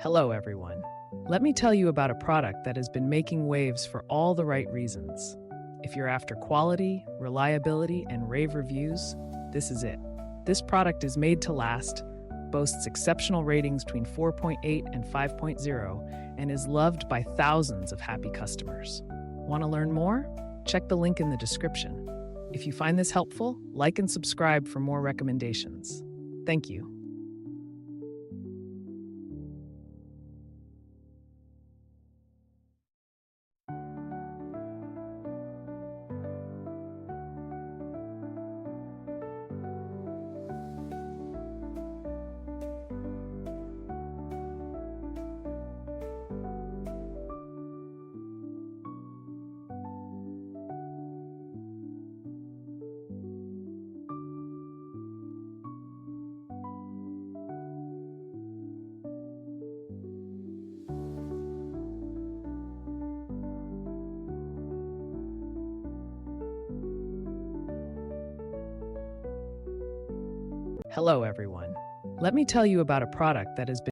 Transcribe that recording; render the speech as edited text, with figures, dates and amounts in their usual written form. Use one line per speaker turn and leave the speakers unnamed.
Hello, everyone. Let me tell you about a product that has been making waves for all the right reasons. If you're after quality, reliability, and rave reviews, this is it. This product is made to last, boasts exceptional ratings between 4.8 and 5.0, and is loved by thousands of happy customers. Want to learn more? Check the link in the description. If you find this helpful, like and subscribe for more recommendations. Thank you. Hello, everyone. Let me tell you about a product that has been